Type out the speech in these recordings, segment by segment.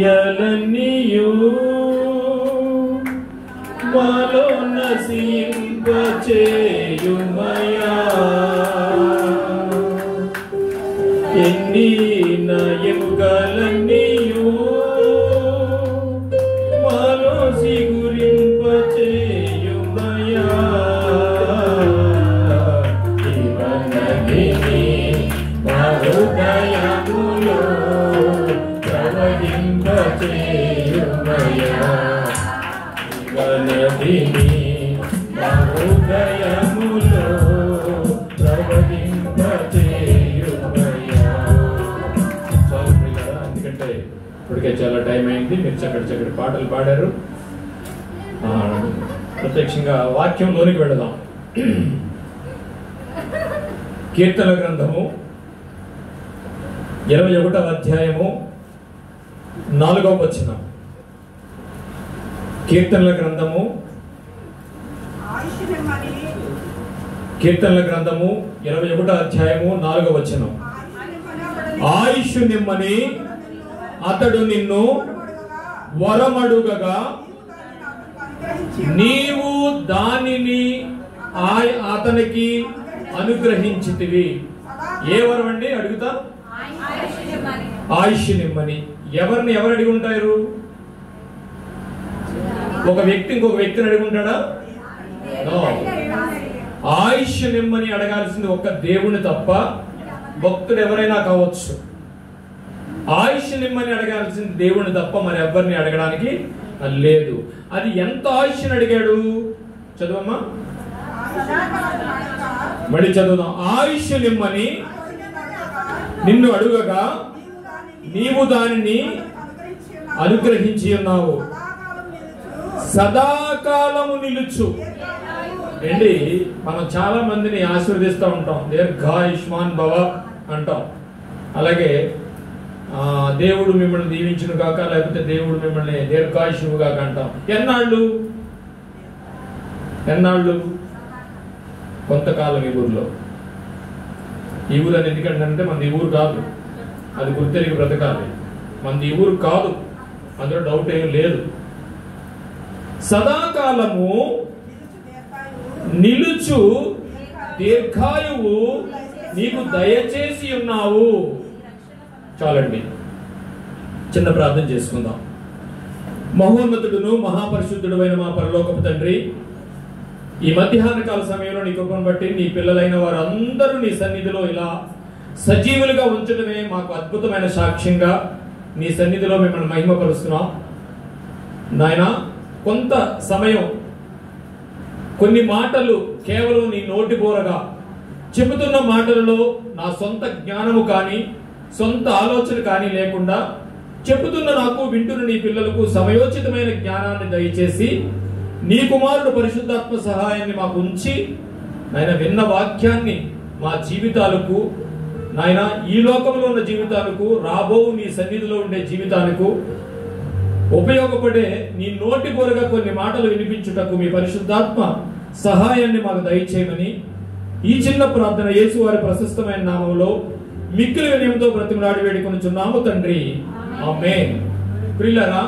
యలనియు మాలో నసింపచేయుమయా ఎన్ని నయముగలనియు మాలో సిగురింపచేయుమయా ఇవన్నగిని మా హృదయములో ప్రవహింపచేయుమయా ఇవన్నగిని మా హృదయములో ప్రవహింపచేయుమయా. ఎందుకంటే ఇప్పటికే చాలా టైం అయింది. మీరు చక్కటి పాటలు పాడారు. ప్రత్యక్షంగా వాక్యంలోనికి వెళదాం. కీర్తన గ్రంథము 21వ అధ్యాయము 4వ వచనం. కీర్తనల గ్రంథము 21వ అధ్యాయము 4వ వచనం. ఆయుష్ నిమ్మని అతడు నిన్ను వరమడుగగా నీవు దానిని అతనికి అనుగ్రహించితివి. ఏ వరం అండి అడుగుతా? ఆయుష్ నిమ్మని. ఎవరిని ఎవరు అడిగి ఉంటారు? ఒక వ్యక్తి ఇంకొక వ్యక్తిని అడిగి ఉంటాడా? ఆయుష్ నిమ్మని అడగాల్సింది ఒక్క దేవుని తప్ప భక్తుడు ఎవరైనా కావచ్చు. ఆయుష్ నిమ్మని అడగాల్సింది దేవుని తప్ప మరి ఎవరిని అడగడానికి లేదు. అది ఎంత ఆయుష్ని అడిగాడు? చదువమ్మా, మళ్ళీ చదువుదాం. ఆయుష్ నిమ్మని నిన్ను అడుగగా నీవు దానిని అనుగ్రహించి ఉన్నావు. సదాకాలము నిలుచు. ఏంటి, మనం చాలా మందిని ఆశీర్వదిస్తూ ఉంటాం. దీర్ఘాయుష్మాన్ భవ అంటాం. అలాగే దేవుడు మిమ్మల్ని దీవించును గాక, లేకపోతే దేవుడు మిమ్మల్ని దీర్ఘాయుష్ను గాక అంటాం. ఎన్నాళ్ళు? కొంతకాలం. ఈ ఊరు అని ఎందుకంటే మనది ఈ ఊరు కాదు, అది గుర్తెరిగి బ్రతకాలి. మనది ఈ ఊరు కాదు, అందులో డౌట్ ఏం లేదు. సదాకాలము నిలుచు దీర్ఘాయువు నీకు దయచేసి ఉన్నావు. చాలండి, చిన్న ప్రార్థన చేసుకుందాం. మహోన్నతుడును మహాపరిశుద్ధుడు అయిన మా పరలోకపు తండ్రి, ఈ మధ్యాహ్న కాల సమయంలో నీ కృపను బట్టి నీ పిల్లలైన వారందరూ నీ సన్నిధిలో ఇలా సజీవులుగా ఉంచడమే మాకు అద్భుతమైన సాక్ష్యంగా నీ సన్నిధిలో మిమ్మల్ని మహిమపరుస్తున్నాం. నాయన, కొంత సమయం కొన్ని మాటలు కేవలం నీ నోటి బోరగా చెబుతున్న మాటలలో నా సొంత జ్ఞానము కానీ సొంత ఆలోచన కానీ లేకుండా చెబుతున్న నాకు, వింటున్న నీ పిల్లలకు సమయోచితమైన జ్ఞానాన్ని దయచేసి నీ కుమారుడు పరిశుద్ధాత్మ సహాయాన్ని మాకు ఉంచి నాయన విన్న వాక్యాన్ని మా జీవితాలకు, నాయన ఈ లోకంలో ఉన్న జీవితాలకు, రాబో నీ సన్నిధిలో ఉండే జీవితాలకు ఉపయోగపడే నీ నోటి బోరగా కొన్ని మాటలు వినిపించుటకు మీ పరిశుద్ధాత్మ సహాయాన్ని మాకు దయచేయమని ఈ చిన్న ప్రార్థన యేసు వారి ప్రశస్తమైన నామంలో మిక్కిలి వినయంతో బ్రతిమలాడి వేడుకొనుచున్నాము తండ్రి, ఆమేన్. ప్రియులారా,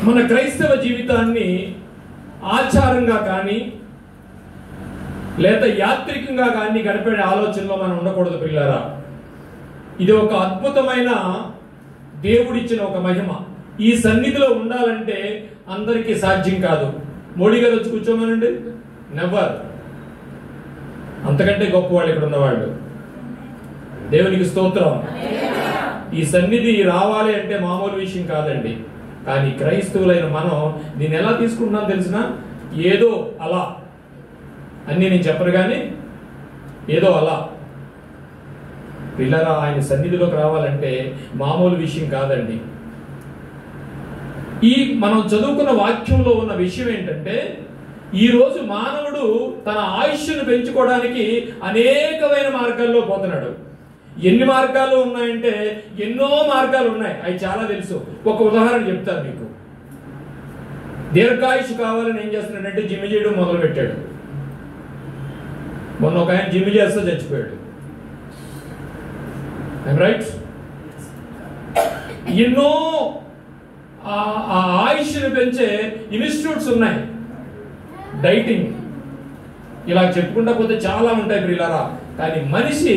మన క్రైస్తవ జీవితాన్ని ఆచారంగా కానీ లేదా యాత్రికంగా కానీ గడిపే ఆలోచనలో మనం ఉండకూడదు. ప్రియులారా, ఇది ఒక అద్భుతమైన దేవుడిచ్చిన ఒక మహిమ. ఈ సన్నిధిలో ఉండాలంటే అందరికీ సాధ్యం కాదు. మోడీ గారు వచ్చి కూర్చోమనండి, నెవర్. అంతకంటే గొప్ప వాళ్ళు ఇక్కడ ఉన్నవాళ్ళు. దేవునికి స్తోత్రం. ఈ సన్నిధి రావాలి అంటే మామూలు విషయం కాదండి. కానీ క్రైస్తవులైన మనం దీన్ని ఎలా తీసుకుంటున్నాం తెలిసిన? ఏదో అలా అన్ని నేను చెప్పరు కానీ ఏదో అలా. పిల్లరా, ఆయన సన్నిధిలోకి రావాలంటే మామూలు విషయం కాదండి. ఈ మనం చదువుకున్న వాక్యంలో ఉన్న విషయం ఏంటంటే, ఈ రోజు మానవుడు తన ఆయుష్ను పెంచుకోవడానికి అనేకమైన మార్గాల్లో పోతున్నాడు. ఎన్ని మార్గాలు ఉన్నాయంటే ఎన్నో మార్గాలు ఉన్నాయి. అవి చాలా తెలుసు. ఒక ఉదాహరణ చెప్తాను మీకు. దీర్ఘాయుష్ కావాలని ఏం చేస్తున్నాడంటే జిమ్ చేయడం మొదలు పెట్టాడు. మొన్న ఒక ఆయన జిమ్ చేస్తే చచ్చిపోయాడు. రైట్? ఎన్నో ఆయుష్ని పెంచే ఇన్స్టిట్యూట్స్ ఉన్నాయి. డైటింగ్ ఇలా చెప్పుకుంటా పోతే చాలా ఉంటాయి ప్రియులారా. కానీ మనిషి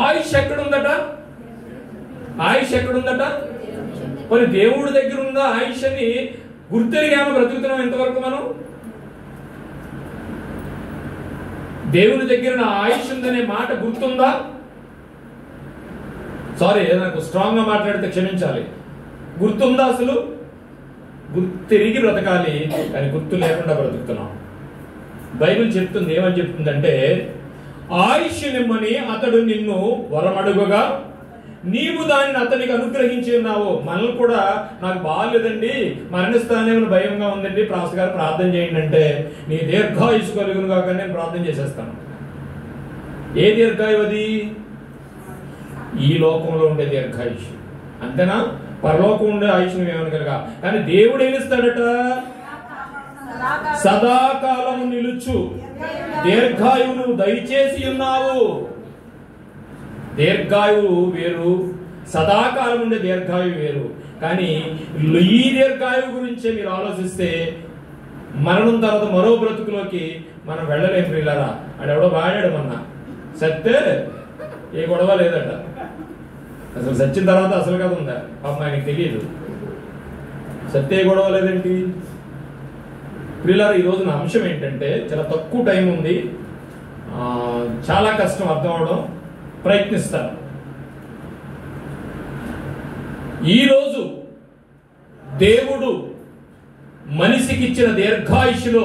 ఆయుష్ ఎక్కడుందట? ఆయుష్ ఎక్కడుందట? మరి దేవుడి దగ్గర ఉందా ఆయుష్ అని గుర్తెరిగామో బ్రతుకుతున్నాం ఎంతవరకు మనం? దేవుని దగ్గర నా ఆయుష్ ఉందనే మాట గుర్తుందా? సారీ, నాకు స్ట్రాంగ్ గా మాట్లాడితే క్షమించాలి. గుర్తుందా? అసలు గుర్తిరిగి బ్రతకాలి, కానీ గుర్తు లేకుండా బ్రతుకుతున్నాం. బైబిల్ చెప్తుంది, ఏమని చెప్తుందంటే, ఆయుష్ నిమ్మని అతడు నిన్ను వరమడుగుగా నీవు దానిని అతనికి అనుగ్రహించి ఉన్నావు. మనల్ని కూడా నాకు బాగాలేదండి, మరణిస్తానేమని భయంగా ఉందండి, ప్రాస్ గారు ప్రార్థన చేయండి అంటే, నీ దీర్ఘాయుష్ కలుగును కాక నేను ప్రార్థన చేసేస్తాను. ఏ దీర్ఘాయు అది? ఈ లోకంలో ఉండే దీర్ఘాయుష్, అంతేనా? పరలోకం ఉండే ఆయుష్ ఏమని కనుక. కానీ దేవుడు ఏమిస్తాడట? సదాకాలము నిలుచు దీర్ఘాయువును దయచేసి ఉన్నావు. దీర్ఘాయువు వేరు, సదాకాలం ఉండే దీర్ఘాయువు వేరు. కానీ ఈ దీర్ఘాయువు గురించే మీరు ఆలోచిస్తే మరణం తర్వాత మరో బ్రతుకులోకి మనం వెళ్ళలేం ప్రియులారా. అది ఎవడో వాడాడు మొన్న, సత్తే ఏ గొడవ లేదట. అసలు సచ్చిన తర్వాత అసలు కదా ఉందా పాపం ఆయనకి తెలియదు. సత్తే గొడవ లేదేంటి ప్రియులారా? ఈ రోజు నా అంశం ఏంటంటే, చాలా తక్కువ టైం ఉంది, చాలా కష్టం అర్థం అవడం, ప్రయత్నిస్తాను. ఈరోజు దేవుడు మనిషికి ఇచ్చిన దీర్ఘాయుషులో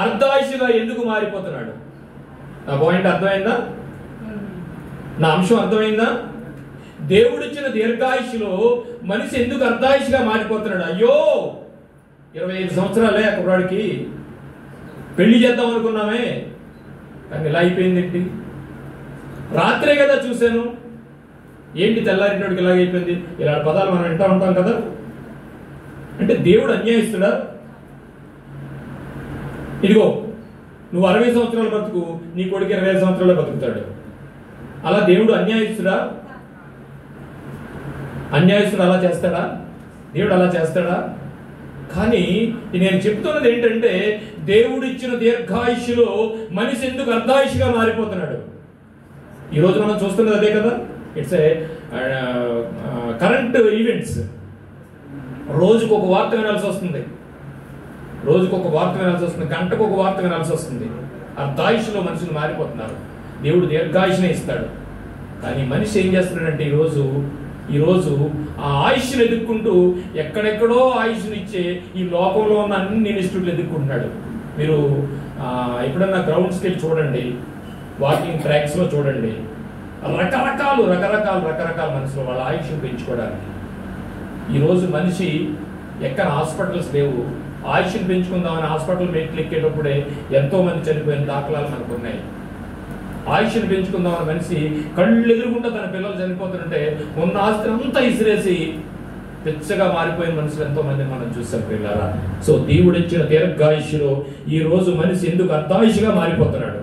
అర్ధాయుషుగా ఎందుకు మారిపోతున్నాడు? నా పాయింట్ అర్థమైందా? నా అంశం అర్థమైందా? దేవుడిచ్చిన దీర్ఘాయుషులో మనిషి ఎందుకు అర్ధాయుషుగా మారిపోతున్నాడు? అయ్యో 25 సంవత్సరాలే కుర్రాడికి, పెళ్లి చేద్దాం అనుకున్నామే, కానీ ఇలా అయిపోయింది ఏంటి? రాత్రే కదా చూశాను, ఏంటి తెల్లారినోడికి ఇలాగైపోయింది? ఇలాంటి పదాలు మనం వింటూ ఉంటాం కదా. అంటే దేవుడు అన్యాయస్తుడా? ఇదిగో నువ్వు 60 సంవత్సరాలు బతుకు, నీ కొడుకు 25 సంవత్సరాలు బతుకుతాడు. అలా దేవుడు అన్యాయస్తుడా? అన్యాయస్తుడు అలా చేస్తాడా? దేవుడు అలా చేస్తాడా? కానీ నేను చెప్తున్నది ఏంటంటే, దేవుడు ఇచ్చిన దీర్ఘాయుషులో మనిషి ఎందుకు అర్ధాయుషుగా మారిపోతున్నాడు? ఈ రోజు మనం చూస్తున్నది అదే కదా. It's a current events. రోజుకు ఒక వార్త వినాల్సి వస్తుంది, రోజుకు ఒక వార్త వినాల్సి వస్తుంది, గంటకు ఒక వార్త వినాల్సి వస్తుంది. అర్ధాయుషులో మనుషులు మారిపోతున్నారు. దేవుడు దీర్ఘాయుషునే ఇస్తాడు, కానీ మనిషి ఏం చేస్తున్నాడంటే ఈరోజు ఆ ఆయుష్ను ఎదుర్కొంటూ ఎక్కడెక్కడో ఆయుష్ను ఇచ్చే ఈ లోకంలో ఉన్న అన్ని ఇన్స్టిట్యూట్లు ఎదుర్కొంటున్నాడు. మీరు ఎప్పుడన్నా గ్రౌండ్స్కి వెళ్ళి చూడండి, వాకింగ్ ట్రాక్స్లో చూడండి, రకరకాల మనుషులు వాళ్ళ ఆయుష్ను పెంచుకోవడానికి. ఈరోజు మనిషి ఎక్కడ హాస్పిటల్స్ లేవు, ఆయుష్ను పెంచుకుందామని హాస్పిటల్ మెట్లు ఎక్కేటప్పుడే ఎంతో మంది చనిపోయిన దాఖలాలు మనకు ఉన్నాయి. ఆయుష్ను పెంచుకుందామని మనిషి కళ్ళు ఎదురుకుంటా తన పిల్లలు చనిపోతుంటే ఉన్న ఆస్తి అంతా ఇసిరేసి పెచ్చగా మారిపోయిన మనుషులు ఎంతో మంది మనం చూసాం పిల్లరా. సో దేవుడు ఇచ్చిన దీర్ఘాయుష్లో ఈ రోజు మనిషి ఎందుకు అర్ధాయుషుగా మారిపోతున్నాడు?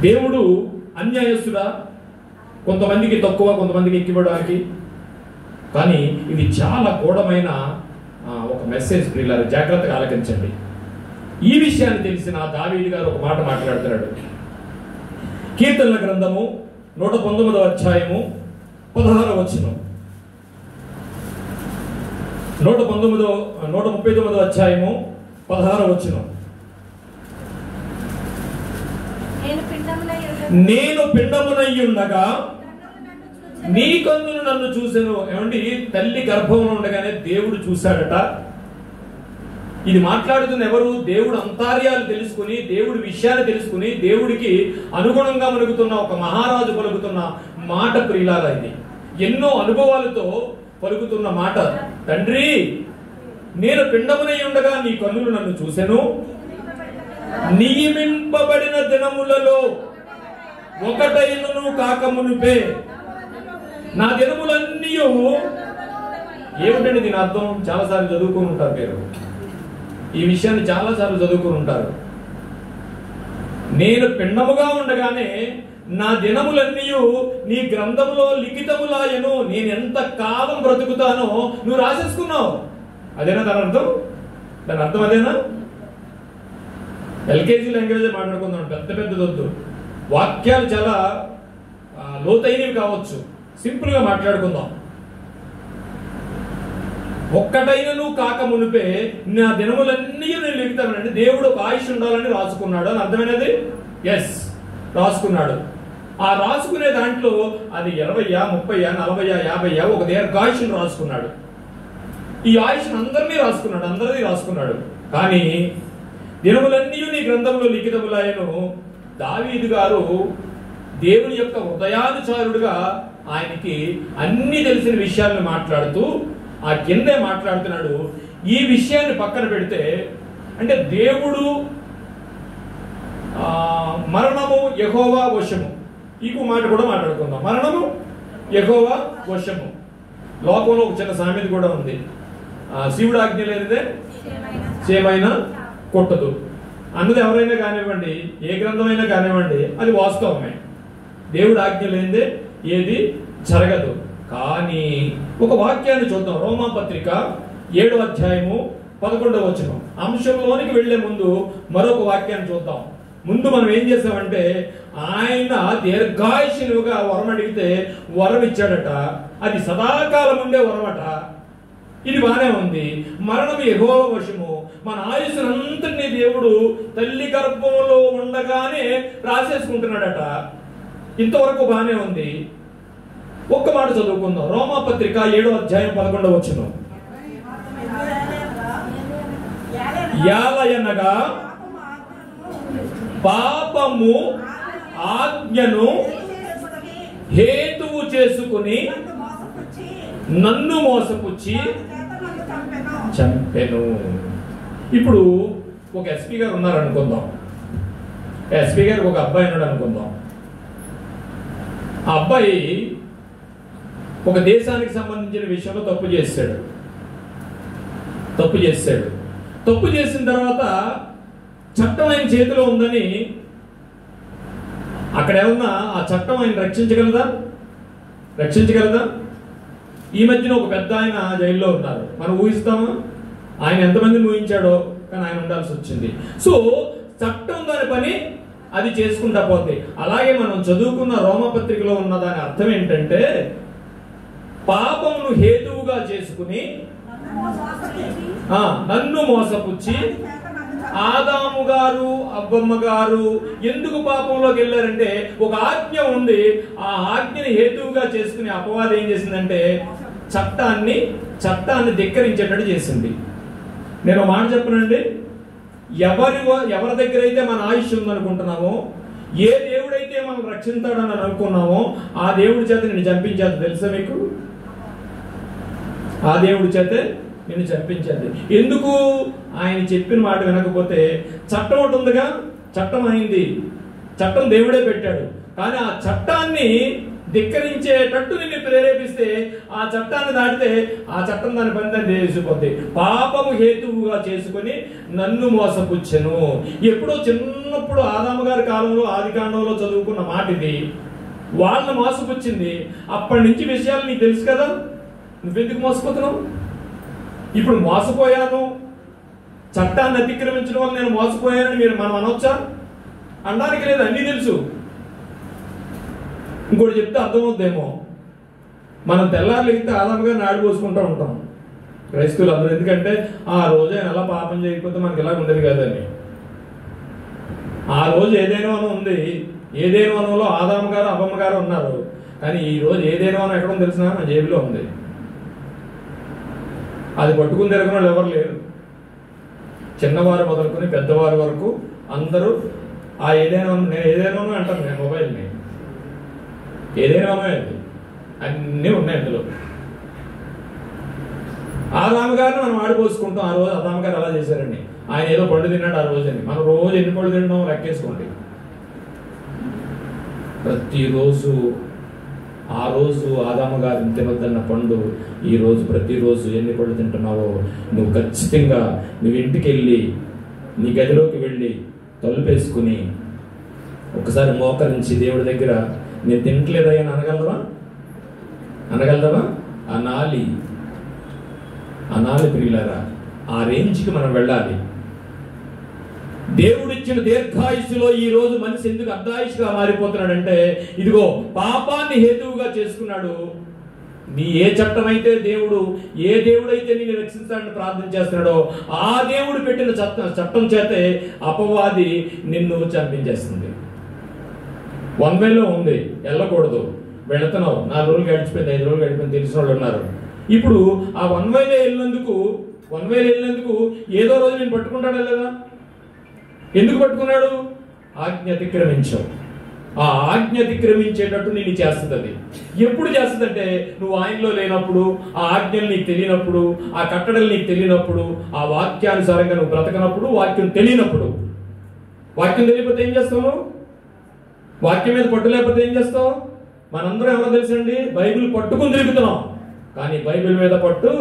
దేవుడు అన్యాయస్తుడా? కొంతమందికి తక్కువ, కొంతమందికి ఎక్కివ్వడానికి. కానీ ఇది చాలా గూఢమైన ఒక మెసేజ్ పిల్లలు, జాగ్రత్తగా ఆలకించండి. ఈ విషయాన్ని తెలిసిన దావీదు గారు ఒక మాట మాట్లాడుతున్నాడు. కీర్తనల గ్రంథము 119వ అధ్యాయము 16వ వచనం. 139వ అధ్యాయము 16వ వచనం. నేను పిండమునై ఉండగా నీ కన్నులు నన్ను చూసెను. ఏమండి, తల్లి గర్భంలో ఉండగానే దేవుడు చూశాడట. ఇది మాట్లాడుతున్న ఎవరు? దేవుడు అంతర్యాలు తెలుసుకుని, దేవుడి విషయాలు తెలుసుకుని, దేవుడికి అనుగుణంగా పలుకుతున్న ఒక మహారాజు పలుకుతున్న మాట ప్రియులారా. ఇది ఎన్నో అనుభవాలతో పలుకుతున్న మాట. తండ్రి, నేను పిండమునై ఉండగా నీ కన్నులు నన్ను చూసెను, నియమింపబడిన దినములలో ఒకటైనను కాకమునుపే నా దినములన్నీ. ఏమిటండి దీని అర్థం? చాలాసార్లు చదువుకుని ఉంటారు మీరు, ఈ విషయాన్ని చాలాసార్లు చదువుకుని ఉంటారు. నేను పిండముగా ఉండగానే నా దినములన్నీ నీ గ్రంథములో లిఖితములాయను. నేను ఎంత కాలం బ్రతుకుతానో నువ్వు రాసేసుకున్నావు. అదేనా దాని అర్థం? దాని అర్థం అదేనా? ఎల్కేజీ లాంగ్వేజ్ మాట్లాడుకుందాం, పెద్ద పెద్దదొద్దు. వాక్యాలు చాలా లోతైనవి కావచ్చు, సింపుల్ గా మాట్లాడుకుందాం. ఒక్కటైనను కాక మునిపే నా దినములన్నీ నేను లిఖితానంటే దేవుడు ఒక ఆయుష్ ఉండాలని రాసుకున్నాడు అని అర్థమైనది. ఎస్, రాసుకున్నాడు. ఆ రాసుకునే దాంట్లో అది 20, 30, 40, 50 ఒక దీర్ఘాయుష్ను రాసుకున్నాడు. ఈ ఆయుష్ను అందరినీ రాసుకున్నాడు, అందరినీ రాసుకున్నాడు. కానీ దినములన్నీ నీ గ్రంథంలో లిఖితములాయను. దావీదు గారు దేవుని యొక్క హృదయానుసారుడుగా ఆయనకి అన్ని తెలిసిన విషయాలను మాట్లాడుతూ ఆ కిందే మాట్లాడుతున్నాడు. ఈ విషయాన్ని పక్కన పెడితే, అంటే దేవుడు మరణము యెహోవా వశము, ఇంకో మాట కూడా మాట్లాడుకుందాం. మరణము యెహోవా వశము. లోకంలో ఒక చిన్న సామెత కూడా ఉంది, శివుడు ఆజ్ఞ లేనిదే చేమైనా కొట్టదు అన్నది. ఎవరైనా కానివ్వండి, ఏ గ్రంథమైనా కానివ్వండి, అది వాస్తవమే. దేవుడు ఆజ్ఞ లేనిదే ఏది జరగదు. కానీ ఒక వాక్యాన్ని చూద్దాం. రోమాపత్రిక 7వ అధ్యాయము 11వ వచనం అంశంలోనికి వెళ్లే ముందు మరొక వాక్యాన్ని చూద్దాం. ముందు మనం ఏం చేసామంటే, ఆయన దీర్ఘాయుషులుగా వరం అడిగితే వరం ఇచ్చాడట. అది సదాకాలం ఉండే వరమట. ఇది బానే ఉంది. మరణం యెహోవా వశము. మన ఆయుష్నంతటినీ దేవుడు తల్లి గర్భంలో ఉండగానే రాసేసుకుంటున్నాడట. ఇంతవరకు బానే ఉంది. ఒక్క మాట చదువుకుందాం. రోమాపత్రిక 7వ అధ్యాయం 11వ వచనం. యాలయనగా పాపము ఆజ్ఞను హేతువు చేసుకుని నన్ను మోసపుచ్చి చంపెను. ఇప్పుడు ఒక ఎస్పీ గారు ఉన్నారు అనుకుందాం. ఎస్పీ గారికి ఒక అబ్బాయి ఉన్నాడు అనుకుందాం. ఆ అబ్బాయి ఒక దేశానికి సంబంధించిన విషయంలో తప్పు చేశాడు. తప్పు చేసిన తర్వాత చట్టం ఆయన చేతిలో ఉందని అక్కడ ఏమన్నా ఆ చట్టం ఆయన రక్షించగలదా? ఈ మధ్యన ఒక పెద్ద ఆయన జైల్లో ఉన్నారు. మనం ఊహిస్తామా? ఆయన ఎంతమందిని ఊహించాడో, కానీ ఆయన ఉండాల్సి వచ్చింది. సో చట్టం దాని పని అది చేసుకుంటా పోతే, అలాగే మనం చదువుకున్న రోమపత్రికలో ఉన్న దాని అర్థం ఏంటంటే, పాపమును హేతువుగా చేసుకుని నన్ను మోసపుచ్చి, ఆదాము గారు అవ్వమ్మ గారు ఎందుకు పాపంలోకి వెళ్ళారంటే ఒక ఆజ్ఞ ఉంది. ఆ ఆజ్ఞని హేతువుగా చేసుకుని అపవాదం ఏం చేసిందంటే చట్టాన్ని ధిక్కరించేటట్టు చేసింది. నేను మాట చెప్పనండి, ఎవరి దగ్గర అయితే మన ఆయుష్ ఉందనుకుంటున్నామో, ఏ దేవుడైతే మనం రక్షిస్తాడని అనుకున్నామో ఆ దేవుడి చేత నిన్ను చంపించేది. తెలుసా మీకు? ఆ దేవుడి చేతే నిన్ను చంపించేది. ఎందుకు? ఆయన చెప్పిన మాట వినకపోతే. చట్టం ఒకటి ఉందిగా, చట్టం అయింది, చట్టం దేవుడే పెట్టాడు. కానీ ఆ చట్టాన్ని ధిక్కరించేటట్టు నిన్ను ప్రేరేపిస్తే, ఆ చట్టాన్ని దాటితే ఆ చట్టం దాని పని దాన్ని చేసిపోద్ది. పాపము హేతువుగా చేసుకుని నన్ను మోసపుచ్చెను. ఎప్పుడో చిన్నప్పుడు ఆదాము గారి కాలంలో ఆదికాండంలో చదువుకున్న మాట ఇది. వాళ్ళని మోసపుచ్చింది. అప్పటి నుంచి విషయాలు నీకు తెలుసు కదా, నువ్వెందుకు మోసపోతున్నావు? ఇప్పుడు మోసపోయాను, చట్టాన్ని అతిక్రమించడం వల్ల నేను మోసపోయానని మనం అనొచ్చా? అనడానికి లేదు, అన్నీ తెలుసు. ఇంకోటి చెప్తే అర్థమవుద్దేమో, మనం తెల్లారులు ఎక్కితే ఆదాముగా నాడు పోసుకుంటూ ఉంటాం క్రైస్తవులు అందరూ. ఎందుకంటే ఆ రోజు ఆయన అలా పాపం చేయకపోతే మనకి ఇలా ఉండేది కదని. ఆ రోజు ఏదైనా వనం ఉంది, ఏదైనా వనంలో ఆదాము గారు అవ్వమ్మ గారు ఉన్నారు. కానీ ఈ రోజు ఏదైనా వనం ఎక్కడ తెలిసినా నా జేబులో ఉంది. అది పట్టుకుని తిరగని వాళ్ళు ఎవరు లేరు. చిన్నవారు మొదలుకొని పెద్దవారి వరకు అందరూ ఆ ఏదైనా అంటాను నేను మొబైల్ని. ఏదైనా అన్నీ ఉన్నాయి అందులో. ఆదాము గారిని మనం ఆడిపోసుకుంటాం. ఆ రోజు ఆదాము గారు అలా చేశారండి, ఆయన ఏదో పండు తిన్నాడు ఆ రోజని. మనం రోజు ఎన్ని పళ్ళు తింటాం లెక్కేసుకోండి. ప్రతిరోజు ఆ రోజు ఆదాము గారిని తినొద్దన్న పండు ఈ రోజు ప్రతిరోజు ఎన్ని పళ్ళు తింటున్నావో నువ్వు ఖచ్చితంగా నువ్వు ఇంటికి వెళ్ళి నీ గదిలోకి వెళ్ళి తలుపేసుకుని ఒకసారి మోకరించి దేవుడి దగ్గర నేను తినట్లేదయ్యా అని అనగలవా? అనాలి ప్రియులారా. ఆ రేంజ్కి మనం వెళ్ళాలి. దేవుడిచ్చిన దీర్ఘాయుస్సులో ఈ రోజు మనిషి ఎందుకు అర్ధాయుష్గా మారిపోతున్నాడంటే, ఇదిగో పాపాన్ని హేతువుగా చేసుకున్నాడు. నీ ఏ చట్టం అయితే ఏ దేవుడైతే నిన్ను రక్షించాలని ప్రార్థన చేస్తున్నాడో ఆ దేవుడు పెట్టిన చట్టం చేతే అపవాది నిన్ను చంపించేస్తుంది. వన్ వేలో ఉంది, వెళ్ళకూడదు, వెళుతున్నావు. 4 రోజులు గడిచిపోయింది, 5 రోజులు గడిచిపోయింది, తెలిసిన వాళ్ళు ఉన్నారు. ఇప్పుడు ఆ వన్ వేలో వెళ్ళినందుకు ఏదో రోజు నేను పట్టుకుంటాడా లేదా? ఎందుకు పట్టుకున్నాడు? ఆజ్ఞ అతిక్రమించావు. ఆ ఆజ్ఞ అతిక్రమించేటట్టు నేను చేస్తుంది. అది ఎప్పుడు చేస్తుందంటే నువ్వు ఆయనలో లేనప్పుడు, ఆ ఆజ్ఞలు నీకు తెలియనప్పుడు, ఆ కట్టడలు నీకు తెలియనప్పుడు, ఆ వాక్యానుసారంగా నువ్వు బ్రతకనప్పుడు, వాక్యం తెలియనప్పుడు. వాక్యం తెలియకపోతే ఏం చేస్తావు? వాక్యం మీద పట్టు లేకపోతే ఏం చేస్తావు? మనందరం ఎవరో తెలుసండి, బైబిల్ పట్టుకుని తిరుగుతున్నాం, కానీ బైబిల్ మీద పట్టు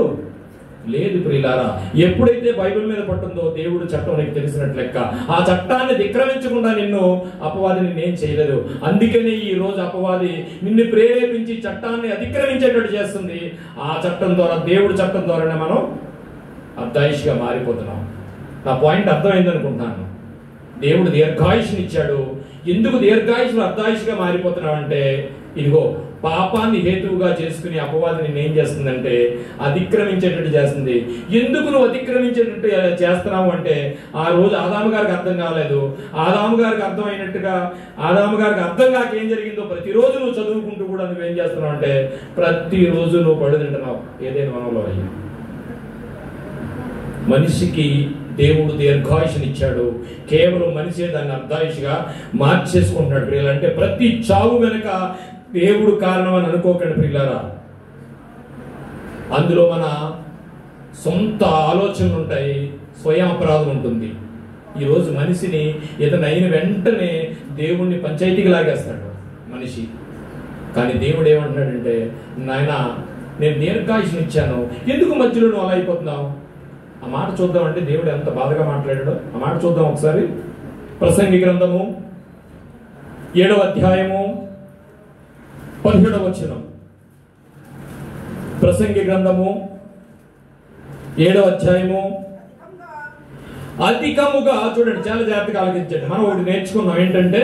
లేదు ప్రియులారా. ఎప్పుడైతే బైబిల్ మీద పట్టుందో దేవుడు చట్టం నీకు తెలిసినట్లు లెక్క. ఆ చట్టాన్ని ధిక్రమించకుండా నిన్ను అపవాది నిన్నేం చేయలేదు. అందుకనే ఈ రోజు అపవాది నిన్ను ప్రేరేపించి చట్టాన్ని అతిక్రమించేటట్టు చేస్తుంది. ఆ చట్టం ద్వారా, దేవుడి చట్టం ద్వారానే మనం అర్ధాయుష్గా మారిపోతున్నాం. నా పాయింట్ అర్థమైంది అనుకుంటున్నాను. దేవుడు దీర్ఘాయుష్నిచ్చాడు. ఎందుకు దీర్ఘాయుష్ను అర్ధాయుష్గా మారిపోతున్నావు అంటే, ఇదిగో పాపాన్ని హేతువుగా చేసుకుని అపవాది నిన్ను ఏం చేస్తుందంటే అతిక్రమించేటట్టు చేస్తుంది. ఎందుకు నువ్వు అతిక్రమించేటట్టు చేస్తున్నావు అంటే, ఆ రోజు ఆదాము గారికి అర్థం కాలేదు. ఆదాము గారికి అర్థం కాక ఏం జరిగిందో ప్రతిరోజు నువ్వు చదువుకుంటూ కూడా నువ్వేం చేస్తున్నావు అంటే, ప్రతిరోజు నువ్వు పడు తింటున్నావు ఏదైనా మనలో. అయ్యి మనిషికి దేవుడు దీర్ఘాయుష్నిచ్చాడు. కేవలం మనిషే దాన్ని అర్ధాయుష్గా మార్చేసుకుంటున్నాడు ప్రియులు. అంటే ప్రతి చావు వెనుక దేవుడు కారణం అని అనుకోకండి ప్రియులారా. అందులో మన సొంత ఆలోచనలు ఉంటాయి, స్వయం అపరాధం ఉంటుంది. ఈరోజు మనిషిని ఏదైనా అయిన వెంటనే దేవుణ్ణి పంచాయతీకి లాగేస్తాడు మనిషి. కానీ దేవుడు ఏమంటున్నాడంటే, నాయనా నేను దీర్ఘాయుష్నిచ్చాను, ఎందుకు మధ్యలో నువ్వు అలా అయిపోతున్నావు? ఆ మాట చూద్దామంటే దేవుడు ఎంత బాధగా మాట్లాడాడో ఆ మాట చూద్దాం ఒకసారి. ప్రసంగి గ్రంథము 7వ అధ్యాయము 17వ వచనం. ప్రసంగి గ్రంథము 7వ అధ్యాయము అధికముగా, చూడండి చాలా జాగ్రత్తగా ఆలోచించండి. మనం ఒకటి నేర్చుకున్నాం ఏంటంటే,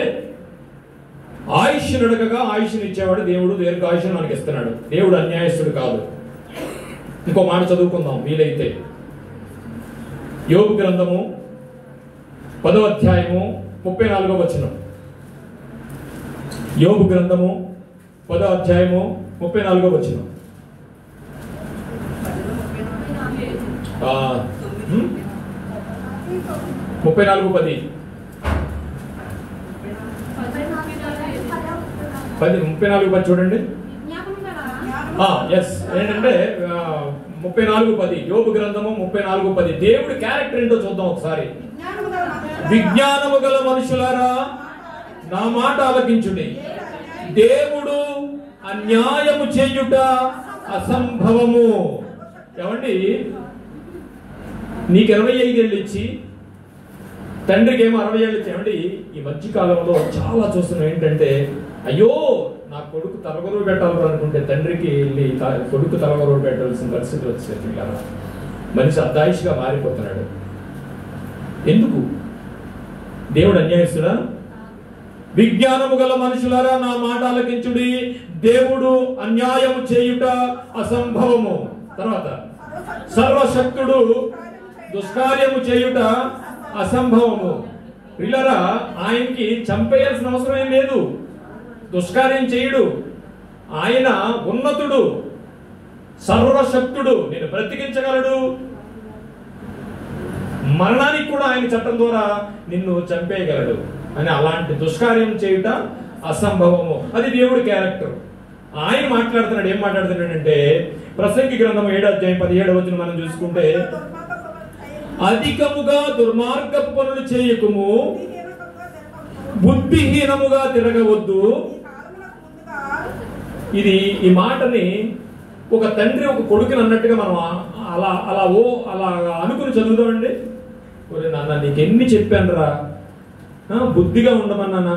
ఆయుష్ను అడగగా ఆయుష్ని ఇచ్చేవాడు దేవుడు, దీర్ఘాయుష్ను మనకి ఇస్తున్నాడు. దేవుడు అన్యాయస్తుడు కాదు. ఇంకో మాట చదువుకుందాం వీలైతే. యోబు గ్రంథము 10వ అధ్యాయము 34వ వచనం. యోబు గ్రంథము 10వ అధ్యాయము 34వ వచనం. 34:10 34:10 చూడండి. ఏంటంటే 34:10 యోబు గ్రంథము 34:10. దేవుడి క్యారెక్టర్ ఏంటో చూద్దాం ఒకసారి. విజ్ఞానము గల మనుషులారా నా మాట ఆలకించుడి. దేవుడు అన్యాయము చేయుట అసంభవము. ఏమండి, నీకు 25 ఏళ్ళు ఇచ్చి తండ్రికి ఏమో 60 ఏళ్ళు ఇచ్చి. ఏమండి, ఈ మధ్య కాలంలో చాలా చూస్తున్నాం ఏంటంటే, అయ్యో నా కొడుకు తలగొరువు పెట్టాలి అనుకుంటే తండ్రికి వెళ్ళి కొడుకు తలగొరువు పెట్టాల్సిన పరిస్థితులు వచ్చేది కదా. మనిషి అర్ధాయుష్గా మారిపోతున్నాడు. ఎందుకు? దేవుడు అన్యాయస్తుడా? విజ్ఞానము గల మనుషులారా నా మాట ఆలకించుడి. దేవుడు అన్యాయము చేయుట అసంభవము. తర్వాత సర్వశక్తుడు దుష్కార్యము చేయుట అసంభవము. పిల్లరా, ఆయనకి చంపేయాల్సిన అవసరం ఏం లేదు. దుష్కార్యం చేయుడు. ఆయన ఉన్నతుడు, సర్వశక్తుడు, నేను బ్రతికించగలడు. మరణానికి కూడా ఆయన చట్టం ద్వారా నిన్ను చంపేయగలడు అని. అలాంటి దుష్కార్యం చేయుట అసంభవము. అది దేవుడి క్యారెక్టర్. ఆయన మాట్లాడుతున్నాడు. ఏం మాట్లాడుతున్నాడంటే, ప్రసంగి గ్రంథం 7వ అధ్యాయం 17వ వచనం మనం చూసుకుంటే, అధికముగా దుర్మార్గపు పనులు చేయకుము, బుద్ధిహీనముగా తిరగవద్దు. ఈ మాటని ఒక తండ్రి ఒక కొడుకుని అన్నట్టుగా మనం అలా అనుకుని చదువుతామండి. నాన్న నీకు ఎన్ని చెప్పాను రా, బుద్ధిగా ఉండమన్నానా,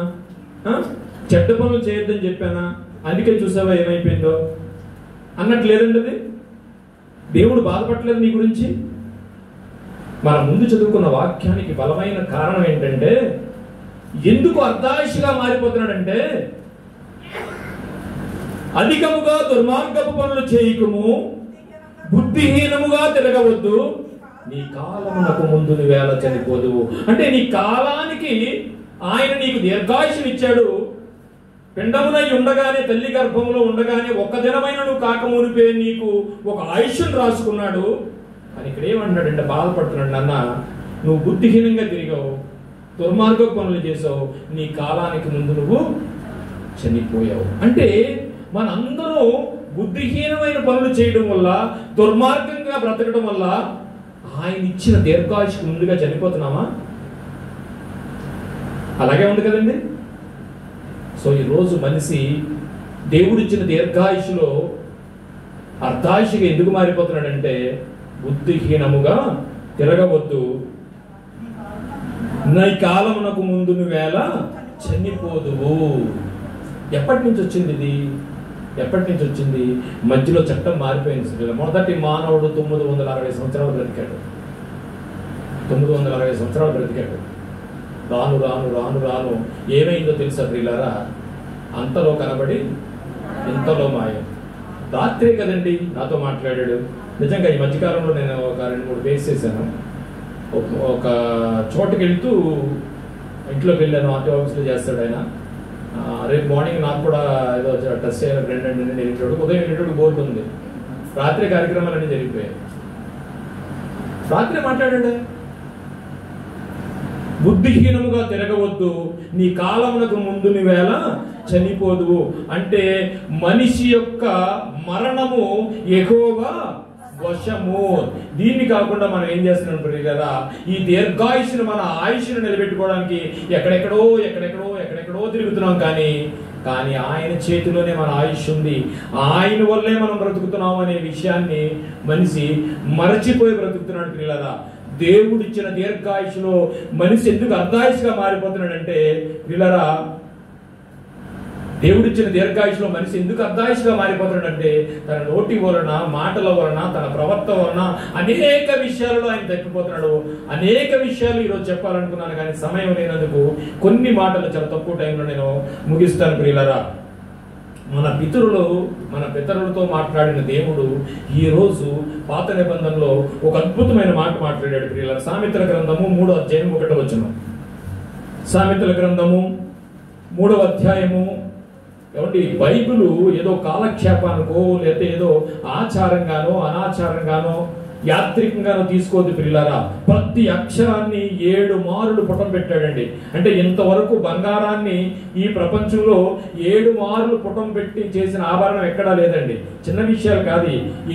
చెడ్డ పనులు చేయొద్దని చెప్పానా, అందుకే చూసావా ఏమైపోయిందో అన్నట్టు లేదండి. అది దేవుడు బాధపడలేదు నీ గురించి. మన ముందు చదువుకున్న వాక్యానికి బలమైన కారణం ఏంటంటే, ఎందుకు అర్ధాయుషిగా మారిపోతున్నాడంటే, అధికముగా దుర్మార్గపు పనులు చేయకుము, బుద్ధిహీనముగా తిరగవద్దు, నీ కాలమునకు ముందు నువ్వేళ చనిపోదువు. అంటే నీ కాలానికి ఆయన నీకు దీర్ఘాయుషునిచ్చాడు. పిండమునై ఉండగానే, తల్లి గర్భంలో ఉండగానే ఒక్క దినమైన నువ్వు కాకమునిపే నీకు ఒక ఆయుష్ను రాసుకున్నాడు. అని ఇక్కడ ఏమంటున్నాడంటే, బాధపడుతున్నాడు, నాన్న నువ్వు బుద్ధిహీనంగా తిరిగావు, దుర్మార్గ పనులు చేసావు, నీ కాలానికి ముందు నువ్వు చనిపోయావు. అంటే మనందరూ బుద్ధిహీనమైన పనులు చేయడం వల్ల, దుర్మార్గంగా బ్రతకడం వల్ల ఆయన ఇచ్చిన దీర్ఘాయుష్కు ముందుగా చనిపోతున్నామా? అలాగే ఉంది కదండి. సో ఈరోజు మనిషి దేవుడిచ్చిన దీర్ఘాయుషులో అర్ధాయుషిగా ఎందుకు మారిపోతున్నాడంటే, బుద్ధిహీనముగా తిరగవద్దు, నీ కాలమునకు ముందు నువ్వేళ చనిపోదువు. ఎప్పటి నుంచి వచ్చింది ఇది? ఎప్పటి నుంచి వచ్చింది? మధ్యలో చట్టం మారిపోయింది. మొదటి మానవుడు 960 సంవత్సరాలు బ్రతికాడు. 960 సంవత్సరాలు బ్రతికాడు. రాను రాను రాను రాను ఏమైందో తెలుసా ప్రియులారా? అంతలో కనబడి ఇంతలో మాయం. రాత్రే కదండి నాతో మాట్లాడాడు. నిజంగా ఈ మధ్యకాలంలో నేను ఒక 2-3 ఫేస్ చేశాను. ఒక చోటుకి వెళ్తూ ఇంట్లోకి వెళ్ళాను. ఆర్టీ ఆఫీస్లో చేస్తాడు ఆయన. రేపు మార్నింగ్ నాకు కూడా ఏదో టెస్ట్ చేయాలి, ఫ్రెండ్ అంటే నేను వెళ్ళేటోడు. ఉదయం వెళ్ళేటోడు బోర్డు ఉంది. రాత్రి కార్యక్రమాలన్నీ జరిగిపోయాయి. రాత్రి మాట్లాడాడు, బుద్ధిహీనముగా తిరగవద్దు, నీ కాలమునకు ముందు నువ్వేళ చనిపోదువు. అంటే మనిషి యొక్క మరణము యెహోవా వశము. దీన్ని కాకుండా మనం ఏం చేస్తున్నాం ప్రియులారా? ఈ దీర్ఘాయుష్ను, మన ఆయుష్ను నిలబెట్టుకోవడానికి ఎక్కడెక్కడో తిరుగుతున్నాం. కానీ ఆయన చేతిలోనే మన ఆయుష్ ఉంది. ఆయన వల్లే మనం బ్రతుకుతున్నాం అనే విషయాన్ని మనిషి మరచిపోయి బ్రతుకుతున్నాడు ప్రియులారా. దేవుడిచ్చిన దీర్ఘాయుష్లో మనిషి ఎందుకు అర్ధాయుష్గా మారిపోతున్నాడంటే ప్రియులారా, దేవుడిచ్చిన దీర్ఘాయుష్లో మనిషి ఎందుకు అర్ధాయుష్గా మారిపోతున్నాడంటే, తన నోటి వలన, మాటల వలన, తన ప్రవర్తన వలన అనేక విషయాలలో ఆయన తప్పిపోతున్నాడు. అనేక విషయాలు ఈరోజు చెప్పాలనుకున్నాను, కానీ సమయం లేనందుకు కొన్ని మాటలు చాలా తక్కువ టైంలో నేను ముగిస్తాను ప్రియులారా. మన పితరులతో మాట్లాడిన దేవుడు ఈరోజు పాత నిబంధనలో ఒక అద్భుతమైన మాట మాట్లాడాడు ప్రియులారా. సామెతల గ్రంథము 3వ అధ్యాయం 1వ వచనం. సామెతల గ్రంథము 3వ అధ్యాయము. ఏమండి, బైబిల్ ఏదో కాలక్షేపానికో లేకపోతే ఏదో ఆచారంగానో అనాచారంగానో యాత్రికంగానో తీసుకోవద్దు ప్రియులారా. ప్రతి అక్షరాన్ని 7 మారులు పుటం పెట్టాడండి. అంటే ఇంతవరకు బంగారాన్ని ఈ ప్రపంచంలో 7 మారులు పుటం పెట్టి చేసిన ఆభరణం ఎక్కడా లేదండి. చిన్న విషయాలు కాదు.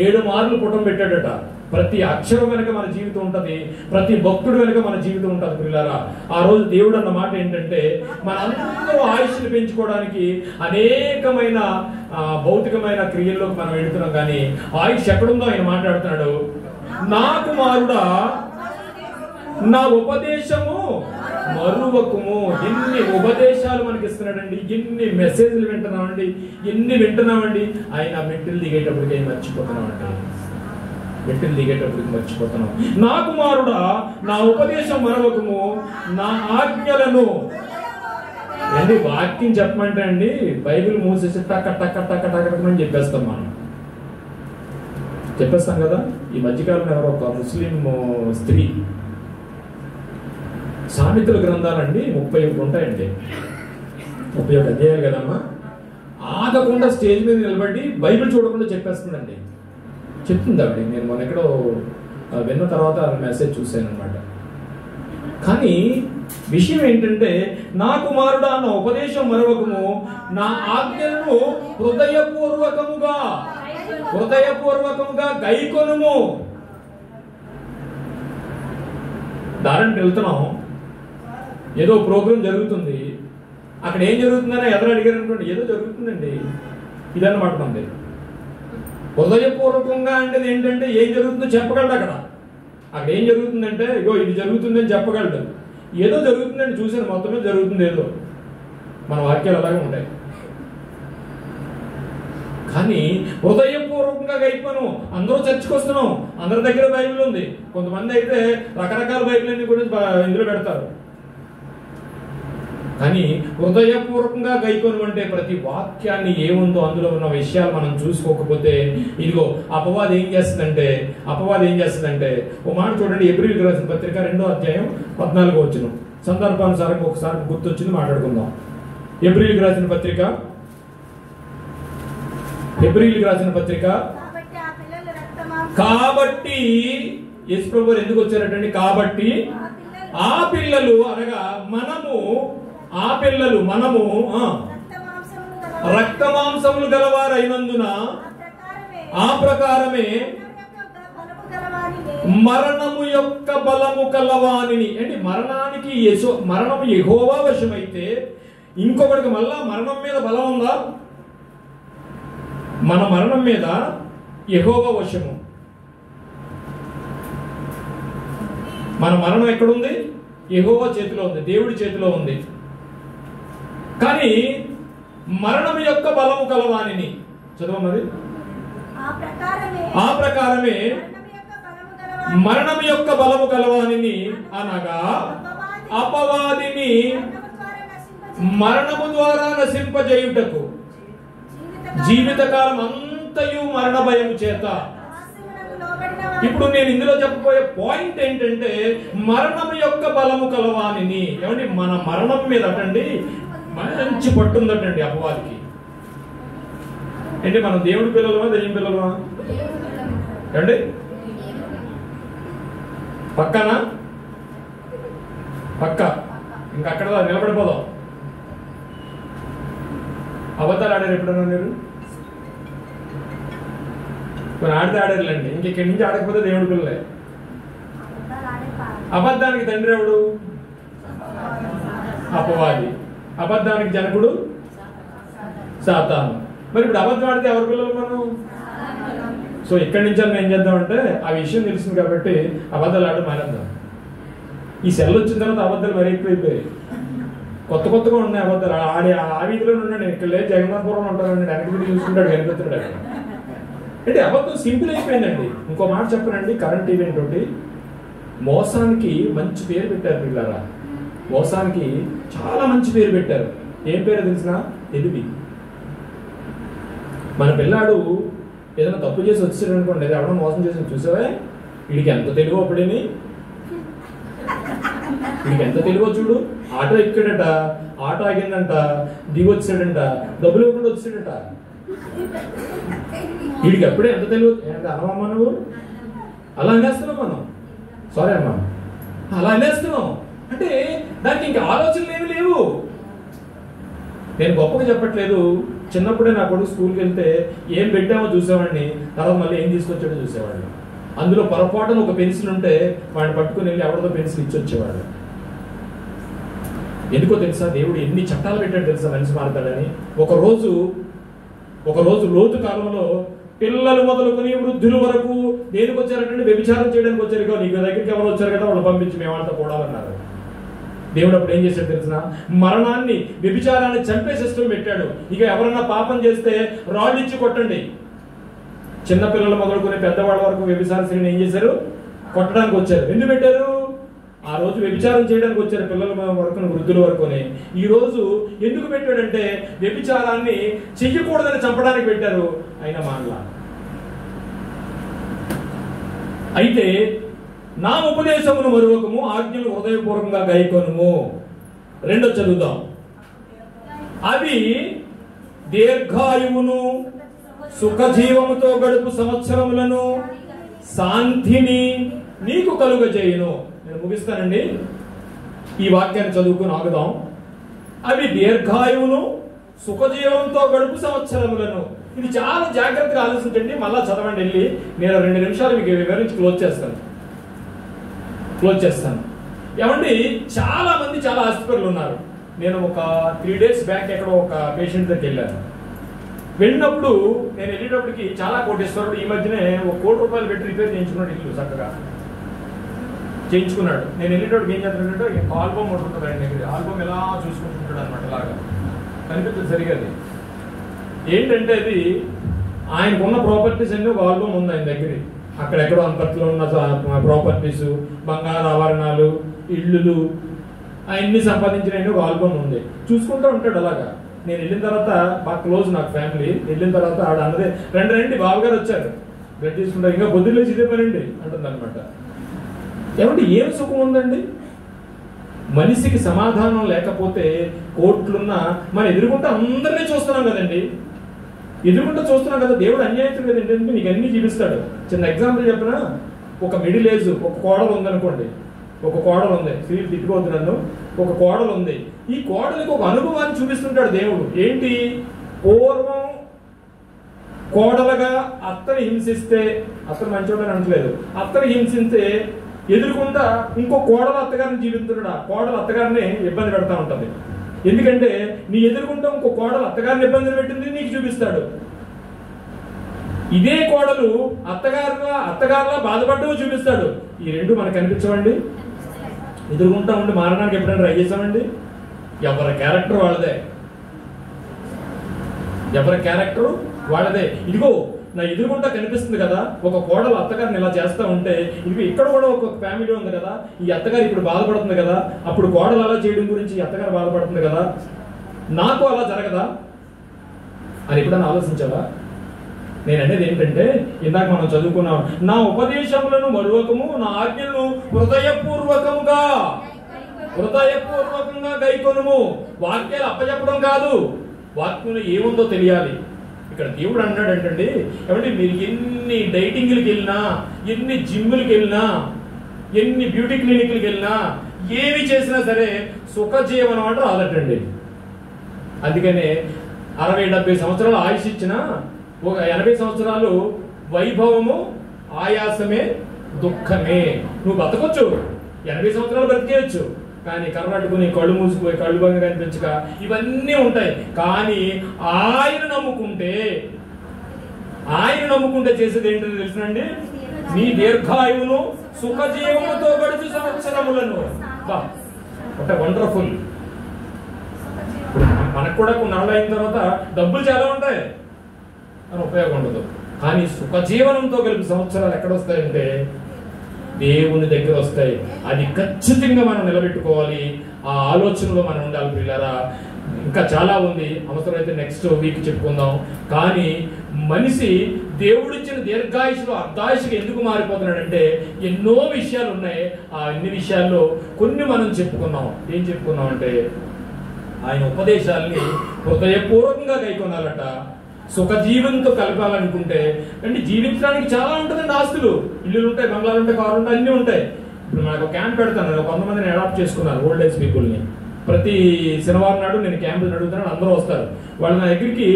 7 మారులు పుటం పెట్టాడట. ప్రతి అక్షరం వెనుక మన జీవితం ఉంటుంది, ప్రతి భక్తుడు వెనుక మన జీవితం ఉంటుంది ప్రియులారా. ఆ రోజు దేవుడు అన్న మాట ఏంటంటే, మనందరూ ఆయుష్ని పెంచుకోవడానికి అనేకమైన భౌతికమైన క్రియల్లోకి మనం వెళుతున్నాం, కానీ ఆయుష్ ఎక్కడుందో ఆయన మాట్లాడుతున్నాడు. నా కుమారుడా, నా ఉపదేశము మరువకుము. ఎన్ని ఉపదేశాలు మనకి ఇస్తున్నాడండి, ఎన్ని మెసేజ్లు వింటున్నామండి, ఎన్ని వింటున్నామండి. ఆయన మెట్టులు దిగేటప్పటికి మర్చిపోతున్నాం. నా కుమారుడా, నా ఉపదేశం మరవకము, నా ఆజ్ఞలను. అండి, వాక్యం చెప్పమంటే అండి బైబిల్ మూసేసి టక్కని చెప్పేస్తాం కదా. ఈ మధ్యకాలంలో ఎవరో ఒక ముస్లిం స్త్రీ, సామెతల గ్రంథాలండి 31 ఉంటాయండి, 31 అధ్యాయాలు కదమ్మా, ఆగకుండా స్టేజ్ మీద నిలబడి బైబిల్ చూడకుండా చెప్పేస్తుందండి. చెప్తుంది ఆవిడ. నేను మొన్న ఎక్కడో విన్న తర్వాత మెసేజ్ చూశాను అనమాట. కానీ విషయం ఏంటంటే, నా కుమారుడా, నా ఉపదేశం మరవకము, నా ఆజ్ఞలను హృదయపూర్వకముగా గైకొనుము. దారంటే వెళ్తున్నాం, ఏదో ప్రోగ్రాం జరుగుతుంది, అక్కడ ఏం జరుగుతుందని ఎదురు అడిగారు అనుకోండి, ఏదో జరుగుతుందండి ఇదన్నమాట. మంది హృదయపూర్వకంగా అంటే ఏంటంటే ఏం జరుగుతుందో చెప్పగలడు. అక్కడ ఏం జరుగుతుందంటే, ఇగో ఇది జరుగుతుందని చెప్పగలడు. ఏదో జరుగుతుందండి, చూసాను మొత్తమే జరుగుతుంది. ఏదో మన వాక్యాలు అలాగే ఉంటాయి. కానీ హృదయపూర్వకంగా గైపోను. అందరూ చర్చకు వస్తున్నాం, అందరి దగ్గర బైబిల్ ఉంది. కొంతమంది అయితే రకరకాల బైబిల్ అన్ని గురించి ఇందులో పెడతారు. కానీ హృదయపూర్వకంగా గైకోను అంటే ప్రతి వాక్యాన్ని ఏముందో అందులో ఉన్న విషయాలు మనం చూసుకోకపోతే ఇదిగో అపవాది ఏం చేస్తుందంటే ఓ మాట చూడండి. ఎబ్రీయులకు రాసిన పత్రిక 2వ అధ్యాయం 14వ వచనం. సందర్భానుసారంగా ఒకసారి గుర్తొచ్చింది, మాట్లాడుకుందాం. ఎబ్రీయులకు రాసిన పత్రిక కాబట్టి యేసు ప్రభువు ఎందుకు వచ్చారటండి? కాబట్టి ఆ పిల్లలు అనగా మనము రక్త మాంసములు గలవారైనందున ఆ ప్రకారమే మరణము యొక్క బలము కలవానిని. అంటే మరణము యెహోవా వశమైతే ఇంకొకటికి మళ్ళా మరణం మీద బలం ఉందా? మన మరణం మీద యెహోవా వశము. మన మరణం ఎక్కడుంది? యెహోవా చేతిలో ఉంది, దేవుడి చేతిలో ఉంది. కానీ మరణం యొక్క బలము కలవానిని చదవమది. ఆ ప్రకారమే మరణం యొక్క బలము కలవానిని అనగా అపవాదిని మరణము ద్వారా నశింపజేయుటకు జీవితకాలం అంతయు మరణ భయం చేత. ఇప్పుడు నేను ఇందులో చెప్పబోయే పాయింట్ ఏంటంటే మరణం యొక్క బలము కలవానిని. ఏమండి, మన మరణం మీద అటండి మంచి పట్టుందటండి అపవాదికి. అంటే మనం దేవుడి పిల్లలమా దెయ్యం పిల్లలమా? ఏమండి పక్కనా? పక్క. ఇంకా అక్కడ నిలబడిపోదాం. అబద్ధాలు ఆడారు ఎప్పుడన్నా మీరు? కొన్ని ఆడితే ఆడారులేండి. ఇంకెక్కడి నుంచి ఆడకపోతే దేవుడి పిల్లలే. అబద్ధానికి తండ్రి ఎవడు? అపవాది. అబద్ధానికి జనకుడు సాతాను. మరి ఇప్పుడు అబద్ధం ఆడితే ఎవరి పిల్లలు మనం? సో ఇక్కడి నుంచి ఏం చేద్దామంటే ఆ విషయం తెలిసింది కాబట్టి అబద్ధాలు ఆడడం మానేద్దాం. ఈ సెల్ వచ్చిన తర్వాత అబద్ధాలు మరీ ఎక్కువైపోయాయి. కొత్తగా ఉన్నాయి అబద్ధాలు. ఆడి ఆ వీధిలోనే ఉన్నాడు. ఇక్కడ లేదు జగన్నాథపురం ఉంటానండి, వెనక్కి చూసుకుంటాడు, వెనుకొస్తున్నాడు. అంటే అబద్ధం సింపుల్ అయిపోయిందండి. ఇంకో మాట చెప్పనండి, కరెంట్ ఈవెంట్ ఒకటి. మోసానికి మంచి పేరు పెట్టారు పిల్లరా. మోసానికి చాలా మంచి పేరు పెట్టారు. ఏం పేరు తెలిసిన? తెలివి. మన పిల్లాడు ఏదైనా తప్పు చేసి వచ్చాడు అనుకోండి, అది ఎవడో మోసం చేసి చూసావే, వీడికి ఎంత తెలివో అప్పుడేమి, వీడికి ఎంత తెలివో చూడు. ఆటో ఎక్కాడట, ఆటో ఆగిందంట, దిగి వచ్చాడంట, డబ్బులు ఇవ్వకుండా వచ్చాడట. వీడికి అప్పుడే ఎంత తెలివి. అనవమ్మా నువ్వు అలా అనేస్తున్నాం మనం. సారీ అమ్మా, అలా అనేస్తున్నాం. అంటే దానికి ఇంకా ఆలోచనలు ఏమి లేవు. నేను గొప్పగా చెప్పట్లేదు. చిన్నప్పుడే నా కొడుకు స్కూల్కి వెళ్తే ఏం పెట్టామో చూసేవాడిని, తర్వాత మళ్ళీ ఏం తీసుకొచ్చాడో చూసేవాడిని. అందులో పొరపాటున ఒక పెన్సిల్ ఉంటే వాడిని పట్టుకుని వెళ్ళి ఎవరిదో పెన్సిల్ ఇచ్చి వచ్చేవాడు. ఎందుకో తెలుసా? దేవుడు ఎన్ని చట్టాలు పెట్టాడు తెలుసా మనిషి మారతాడని. ఒకరోజు లోతు కాలంలో పిల్లలు మొదలుకొని వృద్ధుల వరకు దేనికి వచ్చారంటే వ్యభిచారం చేయడానికి వచ్చారు. ఇక నీకు దగ్గరికి ఎవరు వచ్చారు కదా, వాళ్ళు పంపించి మేమంతా కూడాలన్నారు. దేవుడు అప్పుడు ఏం చేశాడు తెలిసిన? మరణాన్ని, వ్యభిచారాన్ని చంపే సిస్టమ్ పెట్టాడు. ఇక ఎవరన్నా పాపం చేస్తే రాళ్ళు ఇచ్చి కొట్టండి. చిన్నపిల్లలు మొదలుకొని పెద్దవాళ్ళ వరకు వ్యభిచార శ్రేణి ఏం చేశారు? కొట్టడానికి వచ్చారు. ఎందుకు పెట్టారు? ఆ రోజు వ్యభిచారం చేయడానికి వచ్చారు పిల్లల వరకు, వృద్ధుల వరకుని. ఈ రోజు ఎందుకు పెట్టాడంటే వ్యభిచారాన్ని చెయ్యకూడదని చంపడానికి పెట్టారు. అయినా మానలా. అయితే నా ఉపదేశమును మరువకము, ఆజ్ఞలు హృదయపూర్వకంగా గైకొనుము. రెండో చదువుదాం. అవి దీర్ఘాయువును, సుఖజీవముతో గడుపు సంవత్సరములను, శాంతిని నీకు కలుగజేయును. నేను ముగిస్తానండి, ఈ వాక్యాన్ని చదువుకుని ఆగుదాం. అవి దీర్ఘాయువును, సుఖజీవంతో గడుపు సంవత్సరములను. ఇది చాలా జాగ్రత్తగా ఆలోచించండి. మళ్ళా చదవండి వెళ్ళి. నేను 2 నిమిషాలు మీకు వివరించి క్లోజ్ చేస్తాను. ఏమండి, చాలా మంది చాలా ఆస్తిపరులు ఉన్నారు. నేను ఒక 3 days బ్యాక్ ఎక్కడో ఒక పేషెంట్ దగ్గరికి వెళ్ళాను. వెళ్ళినప్పుడు నేను వెళ్ళేటప్పటికి చాలా కోటేశ్వరుడు ఈ మధ్యనే ఒక ₹1 కోటి పెట్టి రిపేర్ చేయించుకున్నాడు. ఇల్లు చక్కగా చేయించుకున్నాడు. నేను వెళ్ళేటప్పటికి ఏం చేస్తానంటే ఆల్బమ్ ఉంటుందండి, ఆల్బమ్ ఎలా చూసుకుంటుంటాడు అనమాట. ఇలాగా కనిపించదు సరిగా. అది ఏంటంటే అది ఆయనకున్న ప్రాపర్టీస్ అన్నీ ఒక ఆల్బమ్ ఉంది ఆయన దగ్గర. అక్కడెక్కడో అంతట్లో ఉన్న ప్రాపర్టీస్, బంగారు ఆభరణాలు, ఇళ్ళు, అవన్నీ సంపాదించిన ఒక ఆల్బమ్ ఉంది. చూసుకుంటూ ఉంటాడు అలాగా. నేను వెళ్ళిన తర్వాత బాగా క్లోజ్ నాకు ఫ్యామిలీ. వెళ్ళిన తర్వాత ఆవిడ అన్నదే, రండి బావగారు వచ్చారు, బ్లడ్ తీసుకుంటారు, ఇంకా బొద్దులేసి ఇదే పనండి అంటుంది అనమాట. ఏమంటే ఏం సుఖం ఉందండి? మనిషికి సమాధానం లేకపోతే కోట్లున్నా మనం ఎదుర్కొంటే అందరినీ చూస్తున్నాం కదండి. ఎదుర్కొంటే చూస్తున్నాం కదా. దేవుడు అన్యాయం కదండి, నీకు అన్ని చూపిస్తాడు. చిన్న ఎగ్జాంపుల్ చెప్పినా, ఒక మిడిల్ ఏజ్ ఒక కోడలు ఉందనుకోండి. ఒక కోడలు ఉంది, స్త్రీలు తిట్టుకోవద్దు నన్ను. ఒక కోడలు ఉంది. ఈ కోడలికి ఒక అనుభవాన్ని చూపిస్తుంటాడు దేవుడు. ఏంటి? పూర్వం కోడలుగా అత్తని హింసిస్తే, అత్తను మంచోడని అనట్లేదు, అత్తని హింసిస్తే ఎదుర్కొంటా ఇంకో కోడలు అత్తగారిని జీవిస్తున్నాడు. ఆ కోడలు అత్తగారిని ఇబ్బంది పెడతా ఉంటుంది. ఎందుకంటే నీ ఎదుర్కొంటా ఇంకో కోడలు అత్తగారిని ఇబ్బంది పెట్టింది నీకు చూపిస్తాడు. ఇదే కోడలు అత్తగారులా బాధపడ్డవు చూపిస్తాడు. ఈ రెండు మనకు కనిపించవండి. ఎదుర్కొంటా ఉండి మారడానికి ఎప్పుడైనా ట్రై చేసామండి? ఎవరి క్యారెక్టర్ వాళ్ళదే, ఎవరి క్యారెక్టర్ వాళ్ళదే. ఇదిగో నా ఎదుర్కొంటా కనిపిస్తుంది కదా, ఒక కోడలు అత్తగారిని ఇలా చేస్తా ఉంటే, ఇది ఇక్కడ కూడా ఒక ఫ్యామిలీ ఉంది కదా, ఈ అత్తగారు ఇప్పుడు బాధపడుతుంది కదా, అప్పుడు కోడలు అలా చేయడం గురించి ఈ అత్తగారు బాధపడుతుంది కదా, నాకు అలా జరగదా అని ఎప్పుడైనా ఆలోచించావా? నేను అనేది ఏంటంటే, ఇందాక మనం చదువుకున్నాం, నా ఉపదేశములను మరువకము, నా ఆజ్ఞలను హృదయపూర్వకంగా గైకొనుము. వాక్యాలు అప్పచెప్పడం కాదు, వాక్యంలో ఏముందో తెలియాలి. ఇక్కడ దేవుడు అన్నాడు అంటండి, ఏమంటే మీరు ఎన్ని డైటింగ్లకి వెళ్ళినా, ఎన్ని జిమ్లకి వెళ్ళినా, ఎన్ని బ్యూటీ క్లినిక్లకి వెళ్ళినా, ఏమి చేసినా సరే సుఖజీవనం అంటే రాదటండి. అందుకనే 60-70 సంవత్సరాలు ఆయుష్ ఇచ్చిన, ఒక 80 సంవత్సరాలు వైభవము, ఆయాసమే, దుఃఖమే. నువ్వు బతకొచ్చు, 80 సంవత్సరాలు బతికేయచ్చు, కానీ కర్రట్టుకుని కళ్ళు మూసిపోయి కళ్ళు బంగా కనిపించక ఇవన్నీ ఉంటాయి. కానీ ఆయన నమ్ముకుంటే చేసేది ఏంటో తెలుసునండి, నీ దీర్ఘాయువును సుఖజీవముతో గడుచు సంవత్సరములను. వండర్ఫుల్. మనకు కూడా కొన్నాళ్ళు అయిన తర్వాత డబ్బులు చాలా ఉంటాయి అని ఉపయోగం ఉండదు, కానీ సుఖజీవనంతో కలిపి సంవత్సరాలు ఎక్కడొస్తాయంటే దేవుని దగ్గర వస్తాయి. అది ఖచ్చితంగా మనం నిలబెట్టుకోవాలి. ఆ ఆలోచనలో మనం ఉండాలి పిల్లరా. ఇంకా చాలా ఉంది, అవసరమైతే నెక్స్ట్ వీక్ చెప్పుకుందాం. కానీ మనిషి దేవుడిచ్చిన దీర్ఘాయుషులో అర్ధాయుషుకి ఎందుకు మారిపోతున్నాడంటే ఎన్నో విషయాలు ఉన్నాయి. ఆ అన్ని విషయాల్లో కొన్ని మనం చెప్పుకున్నాం. ఏం చెప్పుకున్నాం అంటే, ఆయన ఉపదేశాలని హృదయపూర్వకంగా గైకొనాలట. సుఖజీవనంతో కలపాలనుకుంటే, అంటే జీవించడానికి చాలా ఉంటుందండి. ఆస్తులు, ఇల్లులు ఉంటాయి, బంగ్లాలు ఉంటాయి, కార్లు ఉంటాయి, అన్నీ ఉంటాయి. ఇప్పుడు నాకు క్యాంప్ పెడతాను, కొంతమందిని అడాప్ట్ చేసుకున్నాను, ఓల్డ్ ఏజ్ పీపుల్ని. ప్రతి శనివారం నాడు నేను క్యాంపులు నడుగుతున్నాను, అందరూ వస్తారు. వాళ్ళు నా దగ్గరికి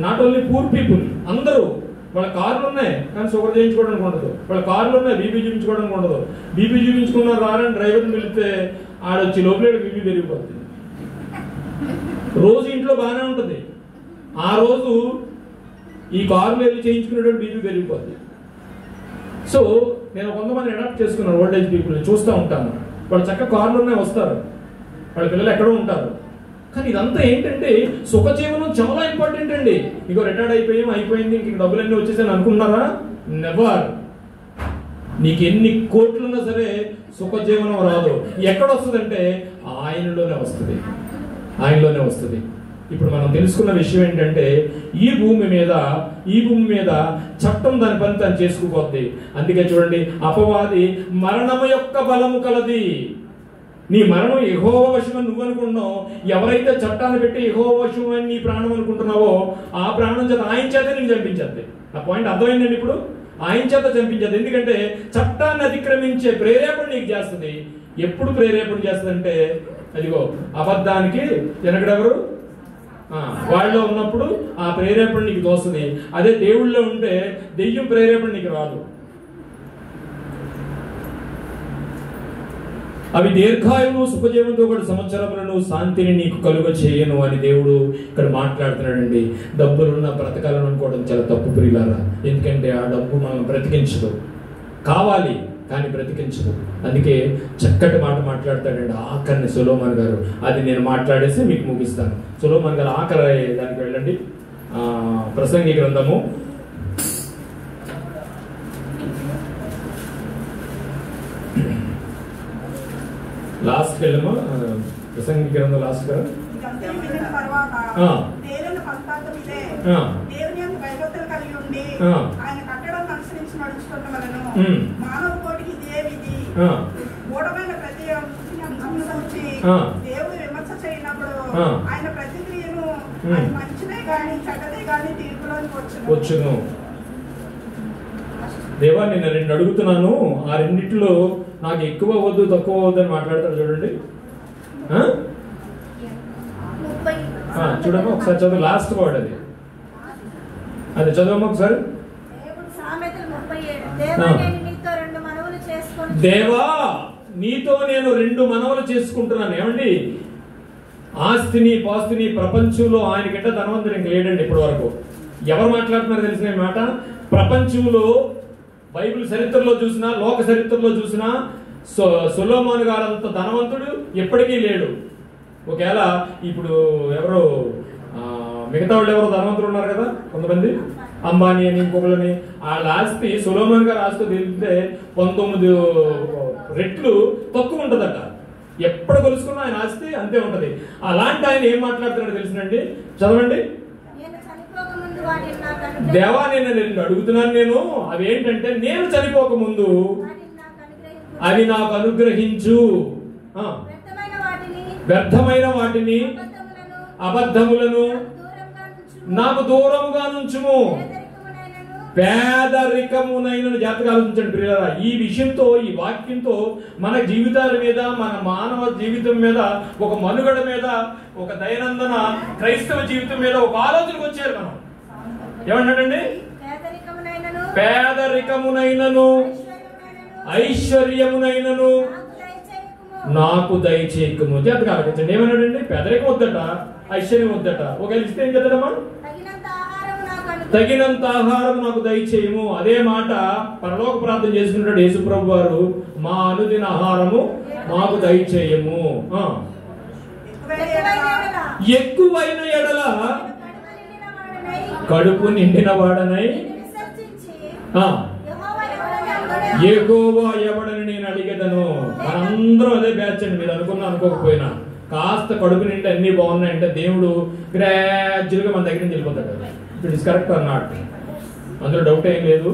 నాట్ ఓన్లీ పూర్ పీపుల్, అందరూ. వాళ్ళ కార్లు ఉన్నాయి కానీ షుగర్ చేయించుకోవడానికి ఉండదు, వాళ్ళ కార్లు ఉన్నాయి బీపీ చూపించుకోవడానికి ఉండదు. బీపీ చూపించుకున్న రారని డ్రైవర్ని వెళితే ఆడొచ్చి లోపల బీపీ పెరిగిపోతుంది. రోజు ఇంట్లో బాగానే ఉంటుంది, ఆ రోజు ఈ కారులో వెళ్ళి చేయించుకునేటువంటి బీపీ పెరిగిపోతుంది. సో నేను కొంతమంది అడాప్ట్ చేసుకున్నాను, ఓల్డ్ ఏజ్ పీపుల్ని చూస్తూ ఉంటాను. వాళ్ళు చక్కగా కారులోనే వస్తారు, వాళ్ళ పిల్లలు ఎక్కడో ఉంటారు. కానీ ఇదంతా ఏంటంటే సుఖజీవనం చాలా ఇంపార్టెంట్ అండి. ఇగో రిటైర్డ్ అయిపోయింది, ఇంక డబ్బులన్నీ వచ్చేసాను అనుకున్నారా? నెవర్. నీకు ఎన్ని కోట్లున్నా సరే సుఖజీవనం రాదు. ఎక్కడ వస్తుందంటే ఆయనలోనే వస్తుంది. ఇప్పుడు మనం తెలుసుకున్న విషయం ఏంటంటే, ఈ భూమి మీద చట్టం దాని పని తను చేసుకుపోద్ది. అందుకే చూడండి, అపవాది మరణము యొక్క బలము కలది. నీ మరణం యెహోవా వశమని నువ్వు అనుకుంటున్నావు. ఎవరైతే చట్టాన్ని పెట్టి యెహోవా వశమని నీ ప్రాణం అనుకుంటున్నావో ఆ ప్రాణం చేత ఆయన చేత నీకు చంపించేది. నా పాయింట్ అర్థమైందండి. ఇప్పుడు ఆయన చేత చంపించేది. ఎందుకంటే చట్టాన్ని అతిక్రమించే ప్రేరేపణ నీకు చేస్తుంది. ఎప్పుడు ప్రేరేపణ చేస్తుంది అంటే, అదిగో అబద్ధానికి వెనకడెవరు వాళ్ళలో ఉన్నప్పుడు ఆ ప్రేరేపణ నీకు తోస్తుంది. అదే దేవుళ్ళలో ఉంటే దెయ్యం ప్రేరేపణ నీకు రాదు. అవి దీర్ఘాయువును సుఖజీవంతో కూడా సంవత్సరములను శాంతిని నీకు కలుగ చేయను అని దేవుడు ఇక్కడ మాట్లాడుతున్నాడండి. డబ్బులున్న బ్రతకాలను అనుకోవడం చాలా తప్పు ప్రియులారా. ఎందుకంటే ఆ డబ్బు మనం బ్రతికించదు. కావాలి కానీ బ్రతికించదు. అందుకే చక్కటి మాట మాట్లాడతాడండి ఆఖరిని సొలొమోను గారు. అది నేను మాట్లాడేసి మీకు ముగిస్తాను. సొలొమోను గారు ఆఖరి దానికి వెళ్ళండి. ప్రసంగి గ్రంథము లాస్ట్ వెళ్ళమా, ప్రసంగి గ్రంథం లాస్ట్ కదా. మానవ కోటికి ఇదే విధి. మూఢమైన ప్రతి దేవుడు విమర్శ చేయనప్పుడు ఆయన ప్రతిక్రియను మంచిదే గాని చెడ్డదే గాని తీర్పులోకి వచ్చును. దేవా నేను 2 అడుగుతున్నాను, ఆ రెండిట్లో నాకు ఎక్కువ వద్దు తక్కువ వద్దు అని మాట్లాడతారు చూడండి. చూడమ్మా ఒకసారి చదువు, లాస్ట్ వర్డ్ అది చదవమ్మా ఒకసారి. దేవా నీతో నేను 2 మనవులు చేసుకుంటున్నాను. ఏమండి, ఆస్తిని పాస్తిని ప్రపంచంలో ఆయనకంటే ధనవంతుడు ఇంక లేడండి ఇప్పటి వరకు. ఎవరు మాట్లాడుతున్నారు తెలిసిన మాట? ప్రపంచంలో బైబిల్ చరిత్రలో చూసినా లోక చరిత్రలో చూసినా సొలొమోను గారు అంత ధనవంతుడు ఎప్పటికీ లేడు. ఒకవేళ ఇప్పుడు ఎవరు మిగతా వాళ్ళు ఎవరో ధనవంతులు ఉన్నారు కదా కొంతమంది, అంబానీ అని ఇంకొకరిని, వాళ్ళ ఆస్తి సొలొమోను గారు ఆస్తి తెలిపితే 19 రెట్లు తక్కువ ఉంటుందట. ఎప్పుడు కొలుసుకున్నా ఆయన ఆస్తి అంతే ఉంటది. అలాంటి ఆయన ఏం మాట్లాడుతున్నాడు తెలిసినండి, చదవండి. దేవా నేను 2 అడుగుతున్నాను నేను, అవి ఏంటంటే నేను చనిపోక ముందు అవి నాకు అనుగ్రహించు. వ్యర్థమైన వాటిని అబద్ధములను నాకు దూరముగా నుంచుము. పేదరికమునైన జాగ్రత్తగా ఆలోచించండి ప్రియులారా. ఈ విషయంతో, ఈ వాక్యంతో మన జీవితాల మీద, మన మానవ జీవితం మీద, ఒక మనుగడ మీద, ఒక దైనందిన క్రైస్తవ జీవితం మీద ఒక ఆలోచనకు వచ్చారు మనం. ఏమన్నాడండి? పేదరికమునైనను ఐశ్వర్యమునైనను నాకు దయచేయకుము. జాగ్రత్తగా ఆలోచించండి. ఏమన్నాడండి? పేదరికం వద్దట, ఐశ్వర్యం వద్దట. ఒకవేళ ఇస్తే ఏం చేద్దామా? తగినంత ఆహారం నాకు దయచేయము. అదే మాట పరలోక ప్రార్థన చేసుకుంటాడు యేసుప్రభు వారు, మా అనుదిన ఆహారము మాకు దయచేయము. ఎక్కువైన ఎడల కడుపు నిండిన వాడనై యెహోవా ఎవడని నేను అడిగేదను. మనందరం అదే బ్యాచ్ అండి. మీరు అనుకున్నా అనుకోకపోయినా కాస్త కడుపు నిండి అన్ని బాగున్నాయంటే దేవుడు గ్రాడ్యువల్ గా మన దగ్గర నుంచి వెళ్ళిపోతాడు. It is correct or not, అందులో డౌట్ ఏం లేదు.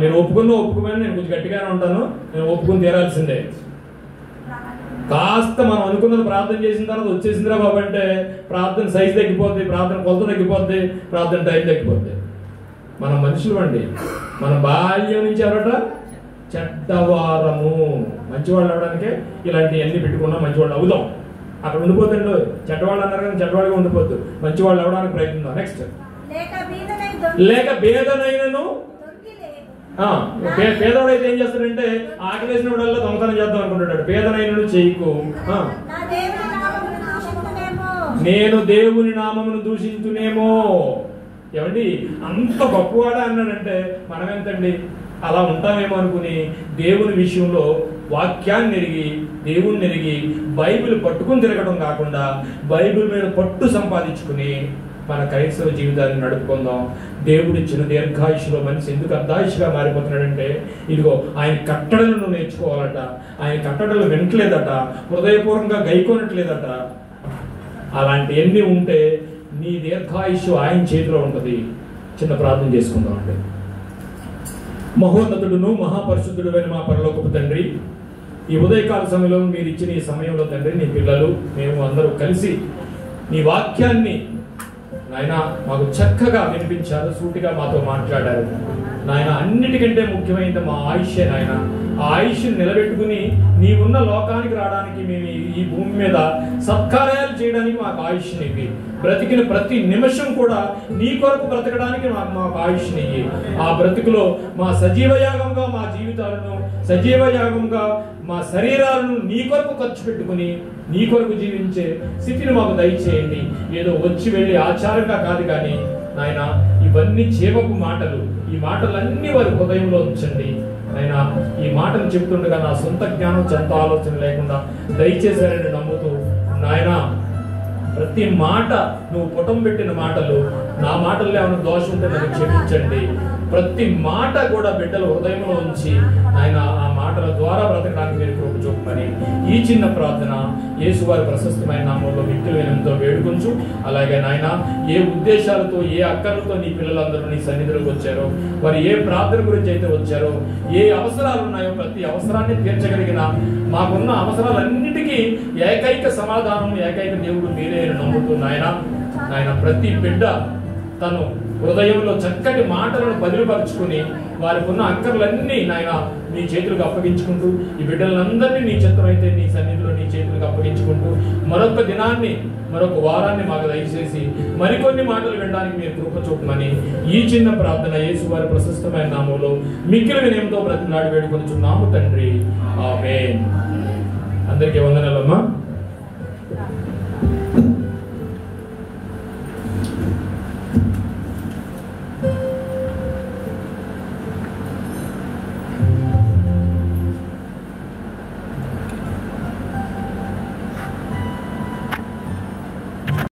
మీరు ఒప్పుకోమని నేను కొంచెం గట్టిగానే ఉంటాను, నేను ఒప్పుకుని తీరాల్సిందే. కాస్త మనం అనుకున్నది ప్రార్థన చేసిన తర్వాత వచ్చేసిందిరా బాబు అంటే ప్రార్థన సైజ్ తగ్గిపోద్ది, ప్రార్థన కొలత తగ్గిపోద్ది, ప్రార్థన టైం తగ్గిపోద్ది. మనం మనుషులు అండి. మన బాల్యం నుంచి ఎవరట చెడ్డవారము. మంచివాళ్ళు అవడానికే ఇలాంటివన్నీ పెట్టుకున్నా మంచివాళ్ళు అవుదాం. అక్కడ ఉండిపోతుండో చెడ్డవాళ్ళు అన్నారు కానీ చెడ్డవాళ్ళగా ఉండిపోద్దు, మంచివాళ్ళు అవడానికి ప్రయత్నిద్దాం. నెక్స్ట్ లేక భేదనైనను. పేదవాడైతే ఏం చేస్తాడంటే ఆకలేసినప్పుడల్లా దొంగతనం చేద్దాం అనుకుంటాడు. పేదనైనను చేయకు. నేను దేవుని నామమును దూషించునేమో. ఏమండి అంత గొప్పవాడా అన్నాడంటే మనం ఎంతండి అలా ఉంటామేమో అనుకుని దేవుని విషయంలో వాక్యాన్ని ఎరిగి, దేవుణ్ణి ఎరిగి, బైబిల్ పట్టుకుని తిరగడం కాకుండా బైబిల్ మీద పట్టు సంపాదించుకుని మన క్రైస్తవ జీవితాన్ని నడుపుకుందాం. దేవుడిచ్చిన దీర్ఘాయుషులో మనిషి ఎందుకు అర్ధాయుషుగా మారిపోతున్నాడంటే ఇదిగో ఆయన కట్టడలను నేర్చుకోవాలట, ఆయన కట్టడలు వినట్లేదట, హృదయపూర్వకంగా గైకోనట్లేదట. అలాంటి ఎన్ని ఉంటే నీ దీర్ఘాయుషు ఆయన చేతిలో ఉంటుంది. చిన్న ప్రార్థన చేసుకుందాం అండి. మహోన్నతుడును మహాపరిశుద్ధుడు మా పరలోకపు తండ్రి, ఈ ఉదయకాల సమయంలో మీరు ఇచ్చిన ఈ సమయంలో తండ్రి నీ పిల్లలు మేము అందరూ కలిసి నీ వాక్యాన్ని నాయన మాకు చక్కగా వినిపించారు, సూటిగా మాతో మాట్లాడారు నాయన. అన్నిటికంటే ముఖ్యమైనది మా ఆయుష్యే నాయన. ఆ ఆయుష్ని నిలబెట్టుకుని నీవున్న లోకానికి రావడానికి, మేము ఈ భూమి మీద సత్కార్యాలు చేయడానికి మాకు ఆయుష్ని ఇవ్వి. బ్రతికిన ప్రతి నిమిషం కూడా నీ కొరకు బ్రతకడానికి మాకు ఆయుష్ని ఇవ్వి. ఆ బ్రతుకులో మా సజీవయాగంగా మా జీవితాలను, సజీవయాగంగా మా శరీరాలను నీ కొరకు ఖర్చు పెట్టుకుని నీ కొరకు జీవించే స్థితిని మాకు దయచేయండి. ఏదో వచ్చి వెళ్ళి ఆచారంగా కాదు కానీ నాయన ఇవన్నీ చేవపు మాటలు, ఈ మాటలన్నీ వారి హృదయంలో ఉంచండి నాయన. ఈ మాటలు చెప్తుండగా నా సొంత జ్ఞానం సొంత ఆలోచన లేకుండా దయచేశారని నమ్ముతూ నాయన ప్రతి మాట నువ్వు పుటం పెట్టిన మాటలు, నా మాటల్లో ఏమైనా దోషం ఉంటే నన్ను క్షమించండి. ప్రతి మాట కూడా బిడ్డల హృదయంలో ఉంచి ఆయన ఆ మాటల ద్వారా బ్రతకడానికి మీరు కృప చూపమని ఈ చిన్న ప్రార్థన యేసు వారి ప్రశస్తమైన నామంలో మిక్కిలి వినయంతో వేడుకొంచు. అలాగే నాయన ఏ ఉద్దేశాలతో ఏ అక్కర్లతో నీ పిల్లలందరూ నీ సన్నిధిలోకి వచ్చారో, వారు ఏ ప్రార్థన గురించి అయితే వచ్చారో, ఏ అవసరాలు ఉన్నాయో ప్రతి అవసరాన్ని తీర్చగలిగిన మాకున్న అవసరాలన్నిటికీ ఏకైక సమాధానం ఏకైక దేవుడు మీరే నమ్ముతూ నాయన ప్రతి బిడ్డ తను హృదయంలో చక్కటి మాటలను బదిలిపరుచుకుని వారికి ఉన్న అక్కర్లన్నీ నాయన నీ చేతులకు అప్పగించుకుంటూ, ఈ బిడ్డలందరినీ నీ చిత్తమైతే నీ సన్నిధిలో నీ చేతులకు అప్పగించుకుంటూ మరొక దినాన్ని మరొక వారాన్ని మాకు దయచేసి మరికొన్ని మాటలు వినడానికి మీరు కృప చూపమని ఈ చిన్న ప్రార్థన యేసు వారి ప్రశస్తమైన నామంలో మిక్కిలి వినయంతో బ్రతిమలాడి వేడుకొనుచున్నాము తండ్రి, ఆమేన్. అందరికీ వందనాలమ్మా.